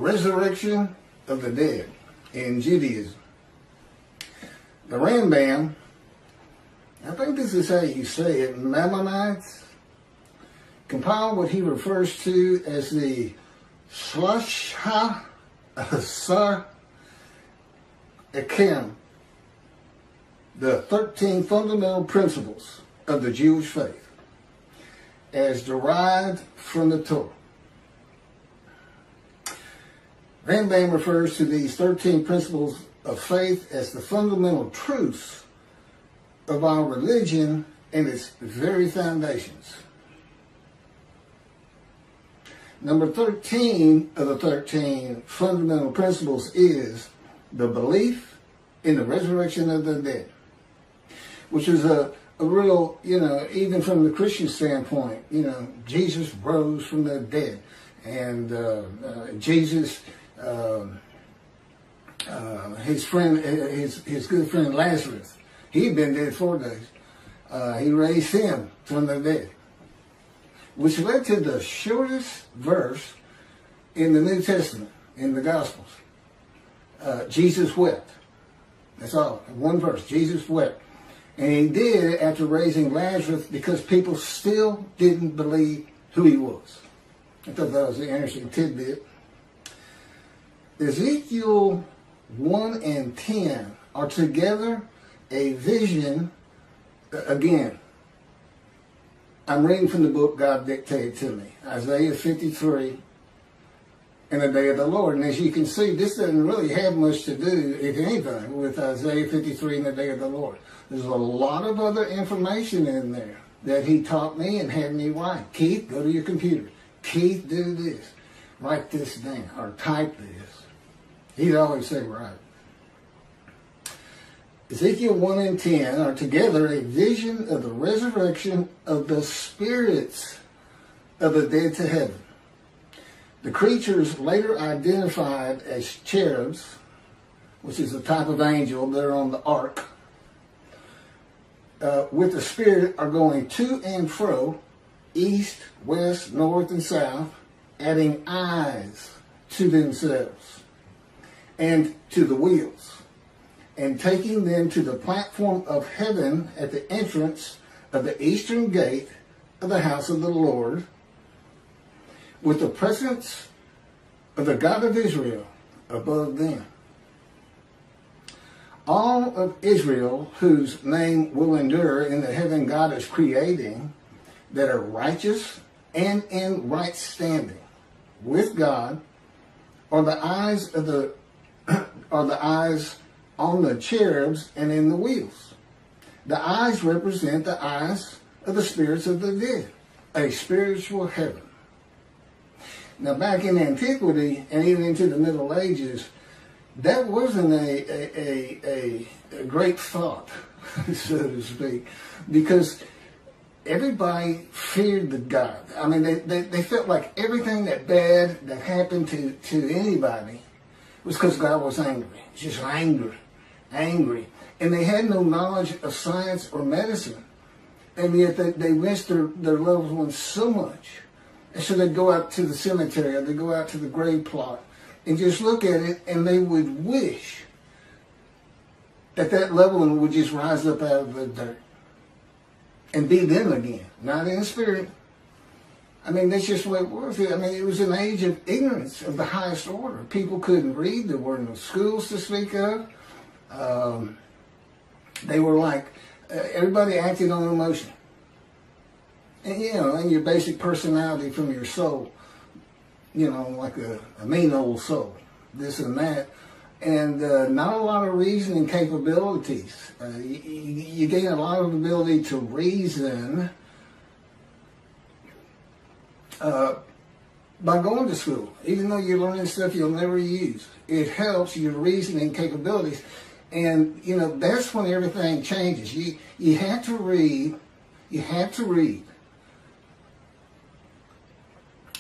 resurrection of the dead in Judaism. The Rambam, I think this is how you say it, Maimonides, compiled what he refers to as the Shlohah Asar Ikkarim, the 13 fundamental principles of the Jewish faith, as derived from the Torah. Rambam refers to these 13 principles of faith as the fundamental truths of our religion and its very foundations. Number 13 of the 13 fundamental principles is the belief in the resurrection of the dead, which is a real, even from the Christian standpoint, Jesus rose from the dead. And Jesus, his good friend Lazarus, he'd been dead 4 days. He raised him from the dead, which led to the shortest verse in the New Testament, in the Gospels. Jesus wept. That's all. One verse. Jesus wept. And he did after raising Lazarus because people still didn't believe who he was. I thought that was an interesting tidbit. Ezekiel 1 and 10 are together a vision. Again, I'm reading from the book God dictated to me, Isaiah 53 and the day of the Lord. And as you can see, this doesn't really have much to do, if anything, with Isaiah 53 and the day of the Lord. There's a lot of other information in there that he taught me and had me write. Keith, go to your computer. Keith, do this. Write this down or type this. He'd always say, right. Ezekiel 1 and 10 are together a vision of the resurrection of the spirits of the dead to heaven. The creatures later identified as cherubs, which is a type of angel that are on the ark, with the Spirit are going to and fro, east, west, north, and south, adding eyes to themselves and to the wheels, and taking them to the platform of heaven at the entrance of the eastern gate of the house of the Lord, with the presence of the God of Israel above them. All of Israel, whose name will endure in the heaven God is creating, that are righteous and in right standing with God, are the eyes of the eyes on the cherubs and in the wheels. The eyes represent the eyes of the spirits of the dead, a spiritual heaven. Now, back in antiquity and even into the Middle Ages, that wasn't a great thought, so to speak, because everybody feared the God. I mean, they felt like everything that bad that happened to anybody was because God was angry. Just angry. And they had no knowledge of science or medicine. And yet they missed their loved ones so much. And so they'd go out to the cemetery or they'd go out to the grave plot and just look at it, and they would wish that loved one would just rise up out of the dirt and be them again, not in spirit. I mean, that's just what it was. I mean, it was an age of ignorance of the highest order. People couldn't read. There were no schools to speak of. They were like, everybody acted on emotion. And, and your basic personality from your soul, like a mean old soul, this and that. And not a lot of reasoning capabilities. You gain a lot of ability to reason by going to school, even though you're learning stuff you'll never use. It helps your reasoning capabilities. And, that's when everything changes. You have to read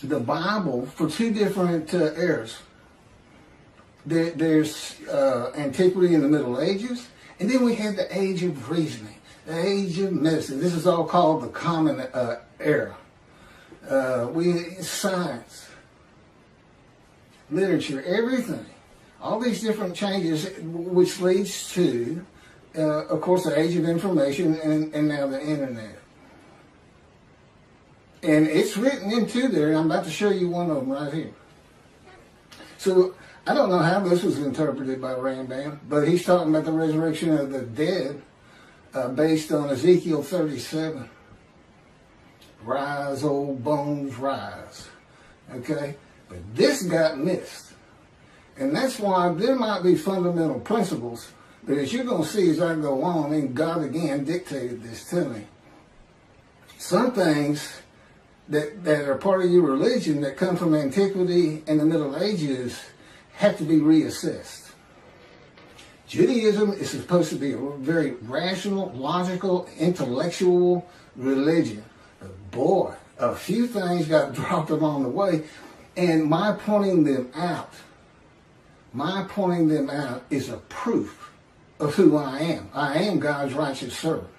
the Bible for two different eras. There's antiquity in the Middle Ages, and then we had the age of reasoning, the age of medicine. This is all called the Common Era. Science. literature, everything. All these different changes, which leads to, of course, the age of information and now the internet. And it's written into there, and I'm about to show you one of them right here. So, I don't know how this was interpreted by Rambam, but he's talking about the resurrection of the dead based on Ezekiel 37. Rise, old bones, rise. Okay? But this got missed. And that's why there might be fundamental principles that, as you're going to see as I go on, and God again dictated this to me. Some things that are part of your religion that come from antiquity and the Middle Ages have to be reassessed. Judaism is supposed to be a very rational, logical, intellectual religion. But boy, a few things got dropped along the way, and my pointing them out is a proof of who I am. I am God's righteous servant.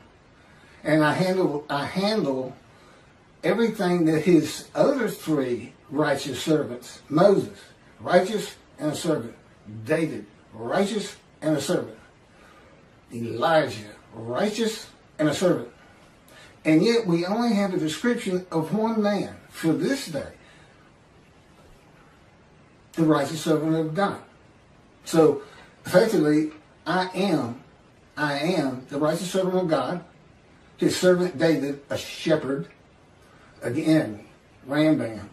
And I handle everything that his other three righteous servants, Moses, righteous and a servant. David, righteous and a servant. Elijah, righteous and a servant. And yet we only have a description of one man for this day. The righteous servant of God. So, effectively, I am the righteous servant of God. His servant David, a shepherd. Again, Rambam.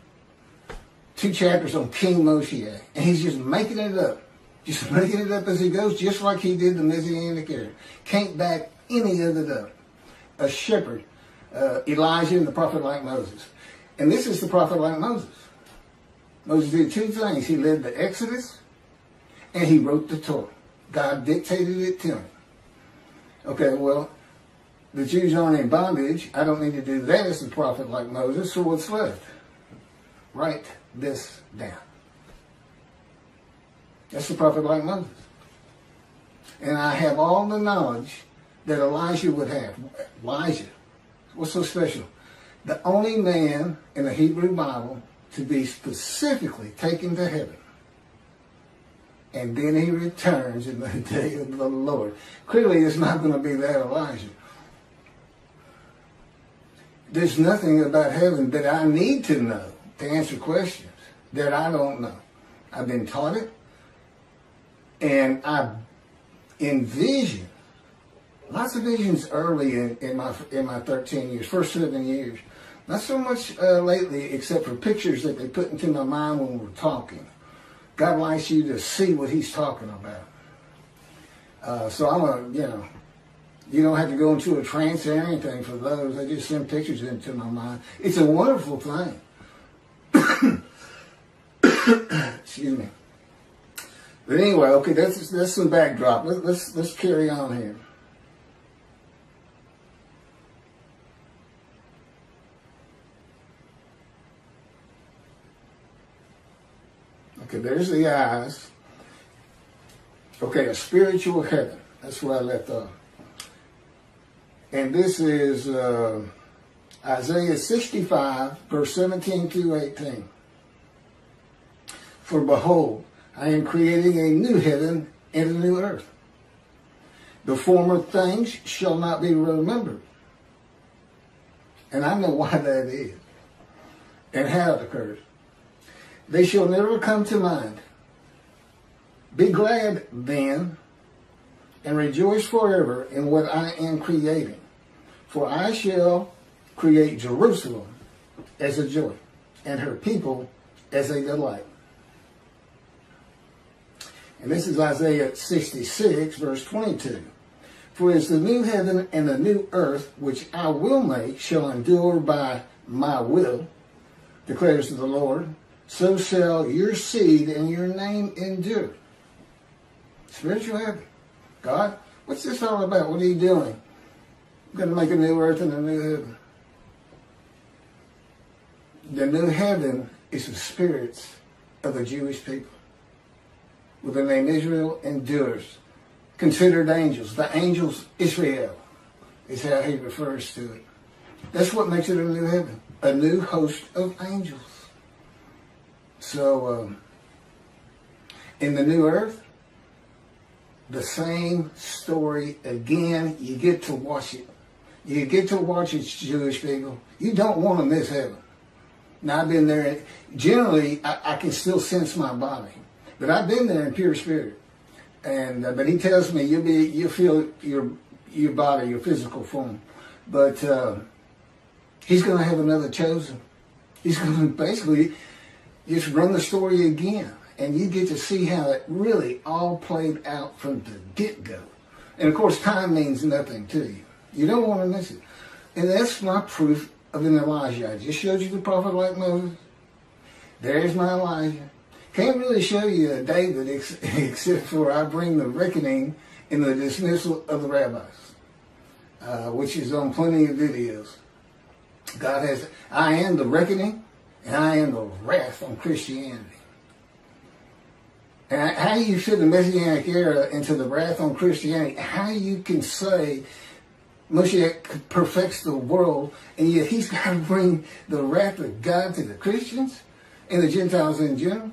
2 chapters on King Moshe. And he's just making it up. Just making it up as he goes, just like he did the Messianic era. Can't back any of it up. A shepherd. Elijah and the prophet like Moses. And this is the prophet like Moses. Moses did 2 things. He led the Exodus and he wrote the Torah. God dictated it to him. Okay, well, the Jews aren't in bondage. I don't need to do that as a prophet like Moses. So what's left? Write this down. That's the prophet like Moses. And I have all the knowledge that Elijah would have. Elijah. What's so special? The only man in the Hebrew Bible to be specifically taken to heaven. And then he returns in the day of the Lord. Clearly, it's not going to be that Elijah. There's nothing about heaven that I need to know to answer questions that I don't know. I've been taught it. And I envision lots of visions early in my 13 years, first 7 years. Not so much lately, except for pictures that they put into my mind when we're talking. God likes you to see what he's talking about. So I'm you don't have to go into a trance or anything for those. I just send pictures into my mind. It's a wonderful thing. Excuse me. But anyway, okay, that's some backdrop. Let's carry on here. Okay, there's the eyes. Okay, a spiritual heaven. That's where I left off. And this is Isaiah 65, verse 17 through 18. For behold, I am creating a new heaven and a new earth. The former things shall not be remembered. And I know why that is and how it occurs. They shall never come to mind. Be glad then and rejoice forever in what I am creating. For I shall create Jerusalem as a joy and her people as a delight. And this is Isaiah 66, verse 22. For as the new heaven and the new earth, which I will make, shall endure by my will, declares the Lord, so shall your seed and your name endure. Spiritual heaven. God, what's this all about? What are you doing? I'm going to make a new earth and a new heaven. The new heaven is the spirits of the Jewish people. With the name Israel endures. Considered angels. The angels Israel is how he refers to it. That's what makes it a new heaven. A new host of angels. So, In the new earth, the same story again. You get to watch it. You get to watch it, Jewish people. You don't want to miss heaven. Now, I've been there. Generally, I can still sense my body. But I've been there in pure spirit. And but he tells me you'll feel your body, your physical form. But he's going to have another chosen. He's going to basically just run the story again. And you get to see how it really all played out from the get-go. And of course, time means nothing to you. You don't want to miss it. And that's my proof of an Elijah. I just showed you the prophet like Moses. There's my Elijah. Can't really show you a David except for I bring the reckoning in the dismissal of the rabbis, which is on plenty of videos. God has, I am the reckoning and I am the wrath on Christianity. And how you fit the Messianic era into the wrath on Christianity, how you can say Moshe perfects the world, and yet he's got to bring the wrath of God to the Christians and the Gentiles in general.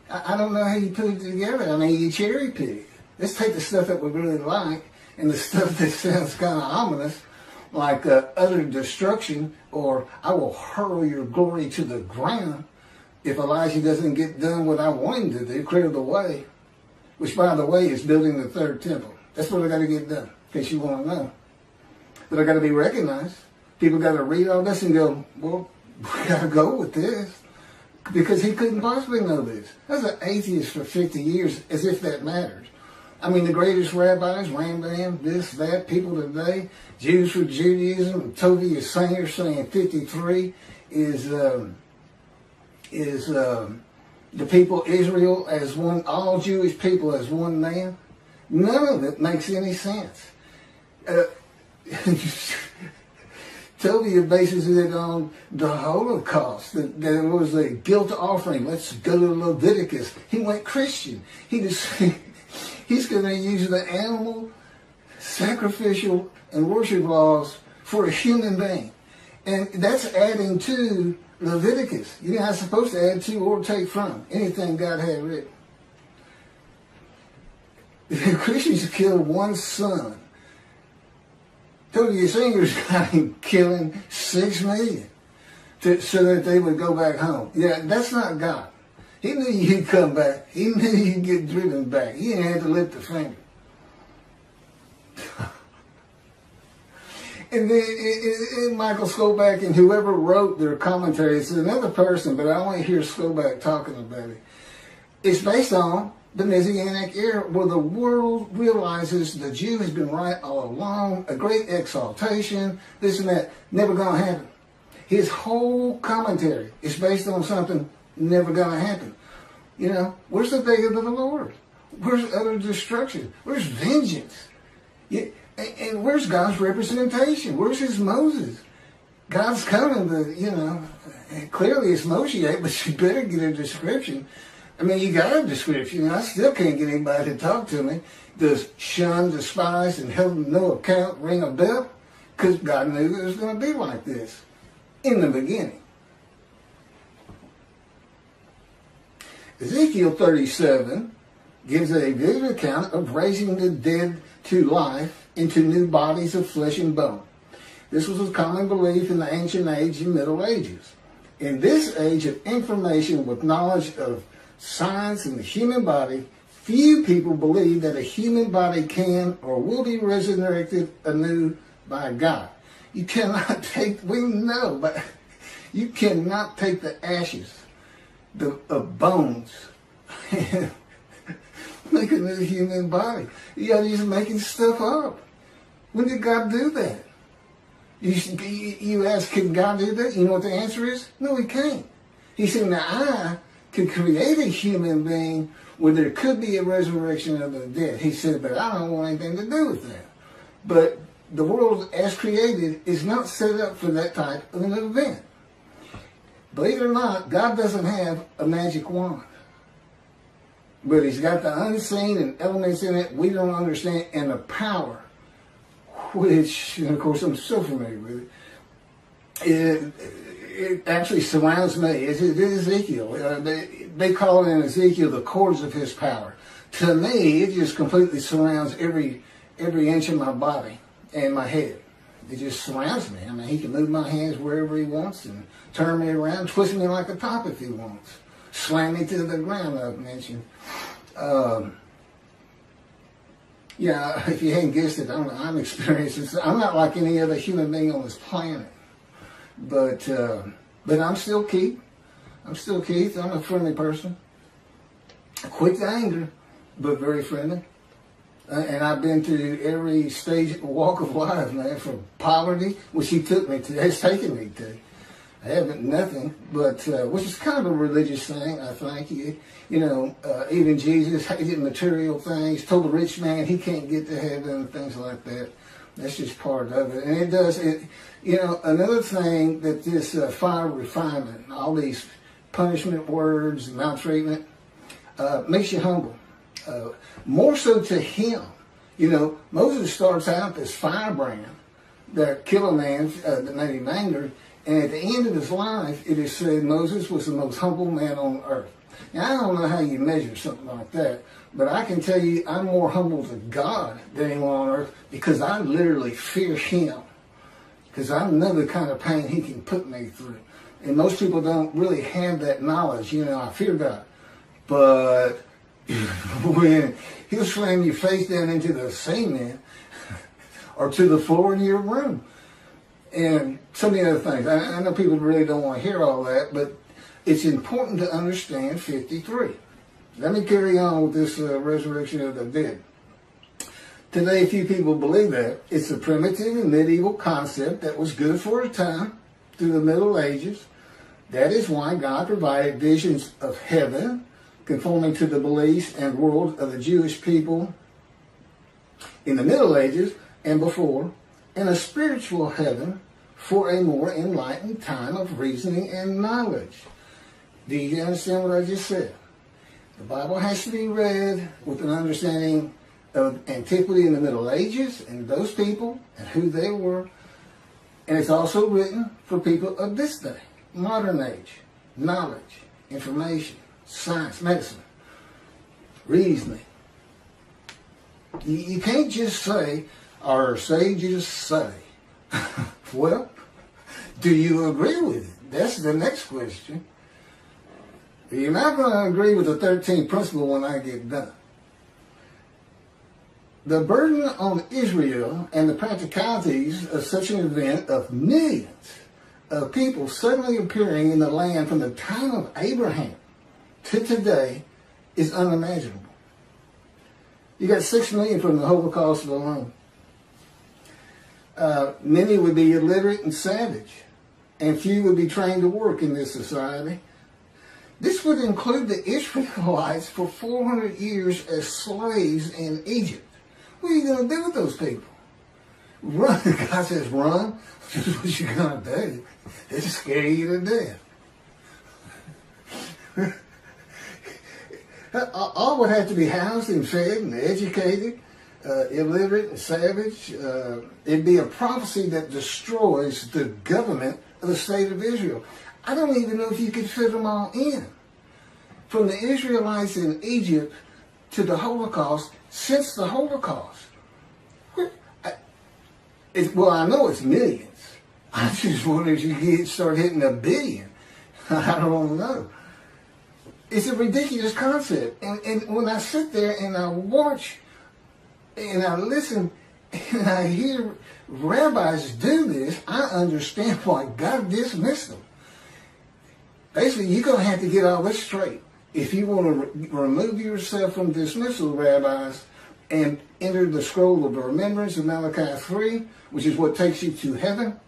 I don't know how you put it together. I mean, you cherry pick. Let's take the stuff that we really like and the stuff that sounds kind of ominous, like utter destruction, or I will hurl your glory to the ground if Elijah doesn't get done what I want him to do, clear the way, which, by the way, is building the third temple. That's what I got to get done, in case you want to know. But I got to be recognized. People got to read all this and go, well, we got to go with this. Because he couldn't possibly know this. I was an atheist for 50 years, as if that matters. I mean, the greatest rabbis, Rambam, this, that, people today, Jews for Judaism, Tovia Singer saying 53 is the people Israel as one, all Jewish people as one man. None of it makes any sense. Tovia bases it on the Holocaust, that there was a guilt offering. Let's go to Leviticus. He went Christian. He's going to use the animal, sacrificial, and worship laws for a human being. And that's adding to Leviticus. You're not supposed to add to or take from anything God had written. The Christians killed one son. Tovia Singer's got him killing 6 million so that they would go back home. Yeah, that's not God. He knew you'd come back. He knew you'd get driven back. He didn't have to lift a finger. And then Michael Skoback and whoever wrote their commentary, it's another person, but I only hear Skoback talking about it. It's based on the Messianic era, where the world realizes the Jew has been right all along, a great exaltation, this and that, never gonna happen. His whole commentary is based on something never gonna happen. You know, where's the day of the Lord? Where's utter destruction? Where's vengeance? And where's God's representation? Where's his Moses? God's coming to, you know, clearly it's Moshe, but you better get a description. I mean, you got a description. I still can't get anybody to talk to me. Does shun, despise, and held no account ring a bell? Because God knew it was going to be like this in the beginning. Ezekiel 37 gives a vivid account of raising the dead to life into new bodies of flesh and bone. This was a common belief in the ancient age and Middle Ages. In this age of information with knowledge of science in the human body, few people believe that a human body can or will be resurrected anew by God. You cannot take, we know, but you cannot take the ashes of bones and make a new human body. You're just making stuff up. When did God do that? You ask, can God do that? You know what the answer is? No, he can't. He said, now I could create a human being where there could be a resurrection of the dead. He said, but I don't want anything to do with that. But the world as created is not set up for that type of an event. Believe it or not, God doesn't have a magic wand. But he's got the unseen and elements in it we don't understand, and the power, which, and of course, I'm so familiar with it. it actually surrounds me. It is Ezekiel. They call it in Ezekiel the cords of his power. To me, it just completely surrounds every inch of my body and my head. It just surrounds me. I mean, he can move my hands wherever he wants and turn me around, twist me like a top if he wants, slam me to the ground, I've mentioned. Yeah, if you hadn't guessed it, I'm experiencing. I'm not like any other human being on this planet, but I'm still Keith. I'm still Keith. I'm a friendly person, quick to anger, but very friendly. And I've been through every stage, walk of life, man, from poverty, which he took me to, has taken me to. I haven't nothing, but which is kind of a religious thing, I think. Even Jesus hated material things, told the rich man he can't get to heaven, things like that. That's just part of it. And it does, another thing that this fire refinement, all these punishment words, maltreatment, makes you humble. More so to him. Moses starts out this firebrand that killed a man that made him angry. And at the end of his life, it is said Moses was the most humble man on earth. Now, I don't know how you measure something like that, but I can tell you I'm more humble to God than anyone on earth because I literally fear him. Because I know the kind of pain he can put me through. And most people don't really have that knowledge. I fear God. But when he'll slam your face down into the cement or to the floor in your room. And so many other things. I know people really don't want to hear all that, but it's important to understand 53. Let me carry on with this resurrection of the dead. Today, few people believe that. It's a primitive and medieval concept that was good for a time through the Middle Ages. That is why God provided visions of heaven, conforming to the beliefs and world of the Jewish people in the Middle Ages and before, and a spiritual heaven for a more enlightened time of reasoning and knowledge. Do you understand what I just said? The Bible has to be read with an understanding of antiquity in the Middle Ages and those people and who they were. And it's also written for people of this day, modern age, knowledge, information, science, medicine, reasoning. You can't just say, or sages say. Well, do you agree with it? That's the next question. You're not going to agree with the 13th principle when I get done. The burden on Israel and the practicalities of such an event of millions of people suddenly appearing in the land from the time of Abraham to today is unimaginable. You got 6 million from the Holocaust alone. Many would be illiterate and savage, and few would be trained to work in this society. This would include the Israelites for 400 years as slaves in Egypt. What are you going to do with those people? Run. God says run. This is what you're going to do. It'll scare you to death. All would have to be housed and fed and educated, illiterate and savage. It'd be a prophecy that destroys the government of the state of Israel. I don't even know if you could fit them all in. From the Israelites in Egypt to the Holocaust, since the Holocaust. I know it's millions. I just wonder if you start hitting 1 billion. I don't know. It's a ridiculous concept. And when I sit there and I watch and I listen and I hear rabbis do this, I understand why God dismissed them. Basically, you're going to have to get all this straight. If you want to remove yourself from dismissal, rabbis, and enter the scroll of the remembrance of Malachi 3, which is what takes you to heaven,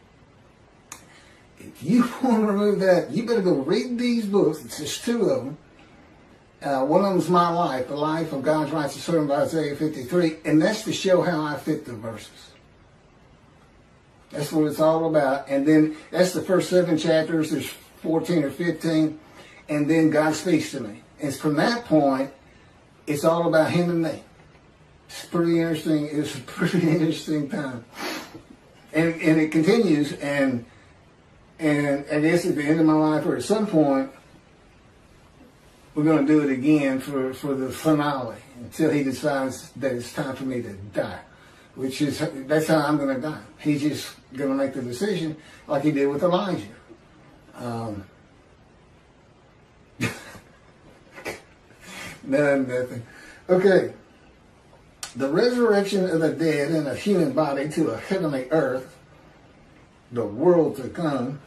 if you want to remove that, you better go read these books. It's just 2 of them. One of them is my life, the life of God's righteous servant, Isaiah 53, and that's to show how I fit the verses. That's what it's all about. And then that's the first 7 chapters. There's 14 or 15. And then God speaks to me. And from that point, it's all about him and me. It's pretty interesting. It's a pretty interesting time. And it continues. And And I guess at the end of my life or at some point, we're going to do it again for the finale until he decides that it's time for me to die, that's how I'm going to die. He's just going to make the decision like he did with Elijah. Nothing. Okay. The resurrection of the dead in a human body to a heavenly earth, the world to come.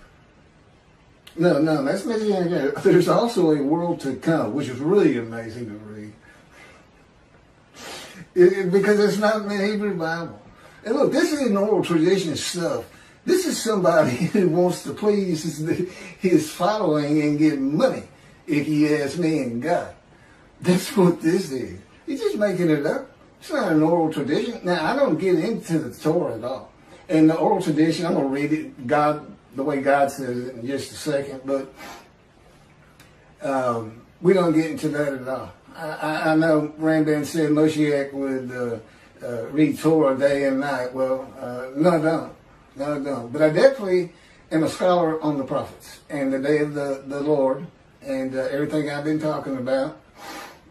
No, that's mentioned again. There's also a world to come, which is really amazing to read. Because it's not in the Hebrew Bible. And look, this isn't oral tradition stuff. This is somebody who wants to please his following and get money, if you ask me and God. That's what this is. He's just making it up. It's not an oral tradition. Now, I don't get into the Torah at all. And the oral tradition, I'm going to read it the way God says it in just a second, but we don't get into that at all. I know Rambam said Moshiach would read Torah day and night. Well, no, I don't. But I definitely am a scholar on the prophets and the day of the Lord and everything I've been talking about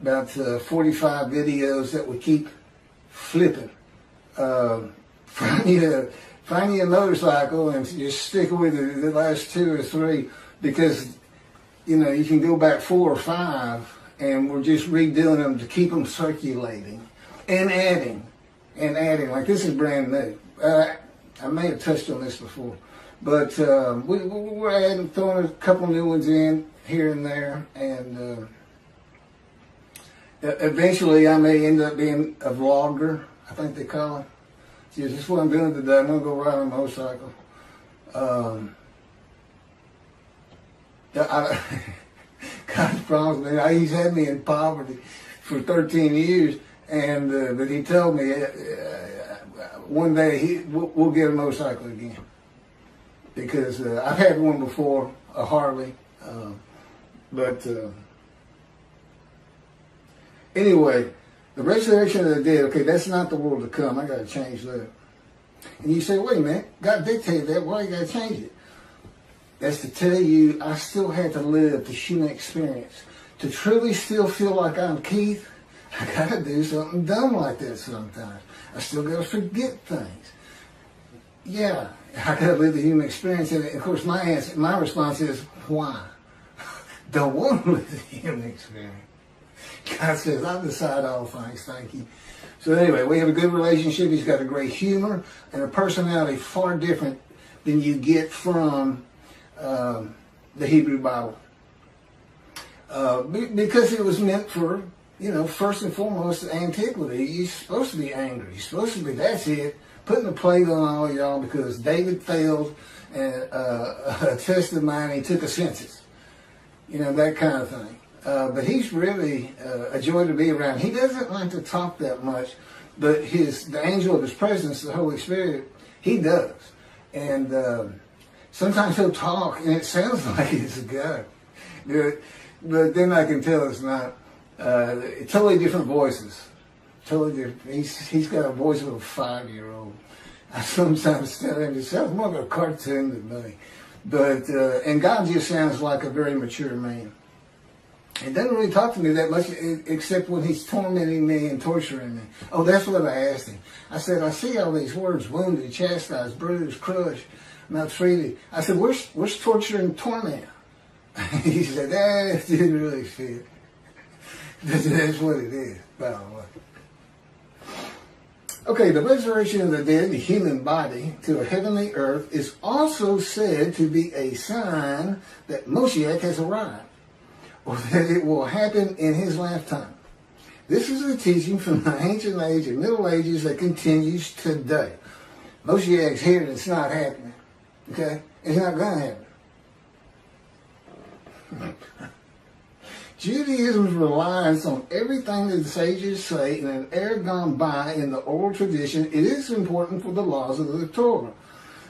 45 videos that we keep flipping. Find you a motorcycle and just stick with it the last 2 or 3 because, you can go back 4 or 5 and we're just redoing them to keep them circulating and adding. Like this is brand new. I may have touched on this before, but we're adding, throwing a couple new ones in here and there, and eventually I may end up being a vlogger, I think they call it. See, this is what I'm doing today. I'm going to go ride on a motorcycle. God promised me. He's had me in poverty for 13 years, and but he told me one day we'll get a motorcycle again because I've had one before, a Harley, but anyway. The resurrection of the dead, okay, that's not the world to come. I got to change that. And you say, wait a minute, God dictated that. Why you got to change it? That's to tell you I still had to live the human experience. To truly still feel like I'm Keith, I got to do something dumb like that sometimes. I still got to forget things. Yeah, I got to live the human experience. And of course, my response is, why? Don't want to live the human experience. God says, I decide all things, thank you. So anyway, we have a good relationship. He's got a great humor and a personality far different than you get from the Hebrew Bible. Because it was meant for, first and foremost, antiquity. You're supposed to be angry. You're supposed to be, that's it, putting a plate on all y'all because David failed a test of mine. He took a census. That kind of thing. But he's really a joy to be around. He doesn't like to talk that much, but the angel of his presence, the Holy Spirit, he does. And sometimes he'll talk, and it sounds like it's God. But then I can tell it's not. Totally different voices. Totally different. He's got a voice of a 5-year-old. I sometimes tell him it sounds more like a cartoon than me. But and God just sounds like a very mature man. He doesn't really talk to me that much, except when he's tormenting me and torturing me. Oh, that's what I asked him. I said, I see all these words: wounded, chastised, bruised, crushed, maltreated. I said, where's torture and torment? He said, it didn't really fit. That's what it is, by the way. Okay, the resurrection of the dead, the human body, to a heavenly earth is also said to be a sign that Moshiach has arrived, or that it will happen in his lifetime. This is a teaching from the ancient age and Middle Ages that continues today. Moshiach's here and it's not happening. Okay? It's not going to happen. Judaism's reliance on everything that the sages say in an era gone by in the oral tradition, it is important for the laws of the Torah.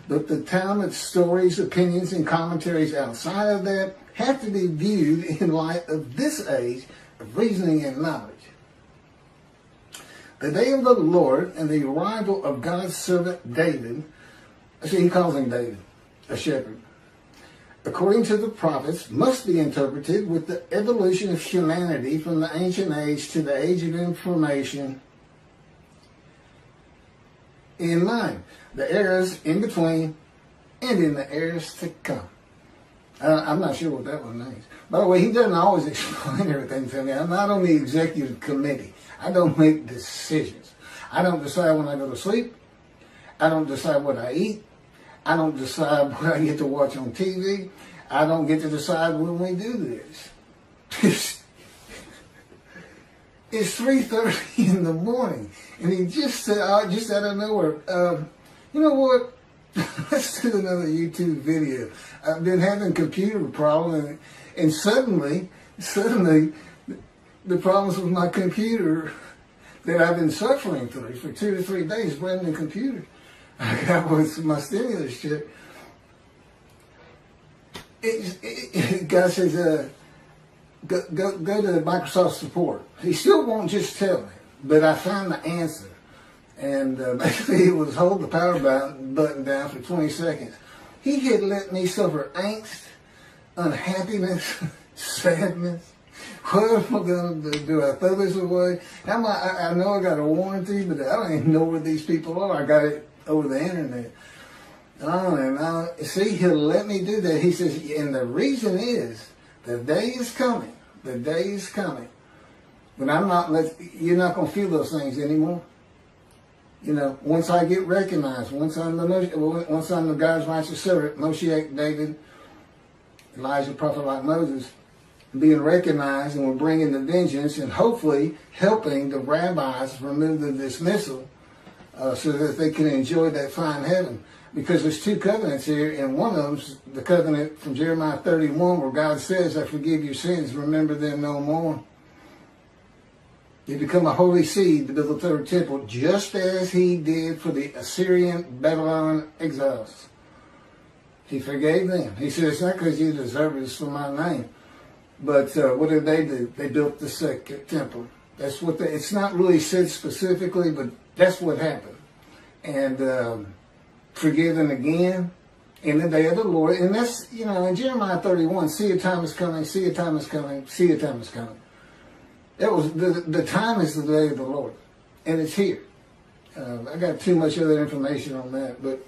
But the Talmud's stories, opinions, and commentaries outside of that have to be viewed in light of this age of reasoning and knowledge. The day of the Lord and the arrival of God's servant David, see, he calls him David, a shepherd, according to the prophets, must be interpreted with the evolution of humanity from the ancient age to the age of information in mind, the eras in between, and in the eras to come. I'm not sure what that one means. By the way, he doesn't always explain everything to me. I'm not on the executive committee. I don't make decisions. I don't decide when I go to sleep. I don't decide what I eat. I don't decide what I get to watch on TV. I don't get to decide when we do this. It's 3:30 in the morning, and he just said, just out of nowhere, you know what? Let's do another YouTube video. I've been having computer problems, and suddenly, the problems with my computer that I've been suffering through for 2 to 3 days, brand new computer. I got with my stimulus check. God says, go to Microsoft support. He still won't just tell me, but I found the answer. And basically it was hold the power button down for 20 seconds. He had let me suffer angst, unhappiness, sadness. What am I going to do? Do I throw this away? I know I got a warranty, but I don't even know where these people are. I got it over the internet. See, he'll let me do that. He says, and the reason is, the day is coming. The day is coming. But you're not going to feel those things anymore. You know, once I get recognized, once I'm the God's righteous servant, Moshiach, David, Elijah, prophet like Moses, being recognized, and we're bringing the vengeance and hopefully helping the rabbis remove the dismissal so that they can enjoy that fine heaven. Because there's 2 covenants here, and one of them's the covenant from Jeremiah 31 where God says, I forgive your sins, remember them no more. You become a holy seed to build the 3rd temple, just as he did for the Assyrian Babylon exiles. He forgave them. He said, it's not because you deserve it, it's for my name. But what did they do? They built the 2nd temple. That's what it's not really said specifically, but that's what happened. And forgiven again in the day of the Lord. And that's, you know, in Jeremiah 31, see a time is coming, see a time is coming, see a time is coming. That was the time is the day of the Lord, and it's here. I got too much other information on that, but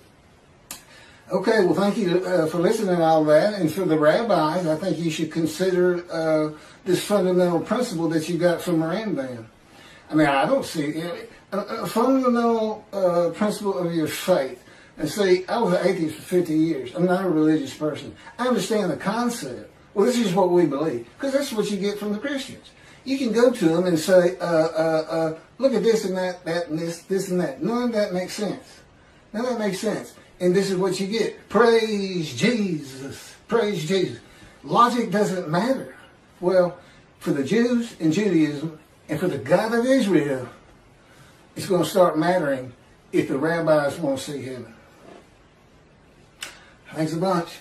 okay. Well, thank you for listening to all that, and for the rabbis, I think you should consider this fundamental principle that you got from Rambam. I mean, I don't see a fundamental principle of your faith. And see, I was an atheist for 50 years. I'm not a religious person. I understand the concept. Well, this is what we believe, because that's what you get from the Christians. You can go to them and say, look at this and that and this and that. None of that makes sense. None of that makes sense. And this is what you get. Praise Jesus. Praise Jesus. Logic doesn't matter. Well, for the Jews in Judaism and for the God of Israel, it's going to start mattering if the rabbis want to see heaven. Thanks a bunch.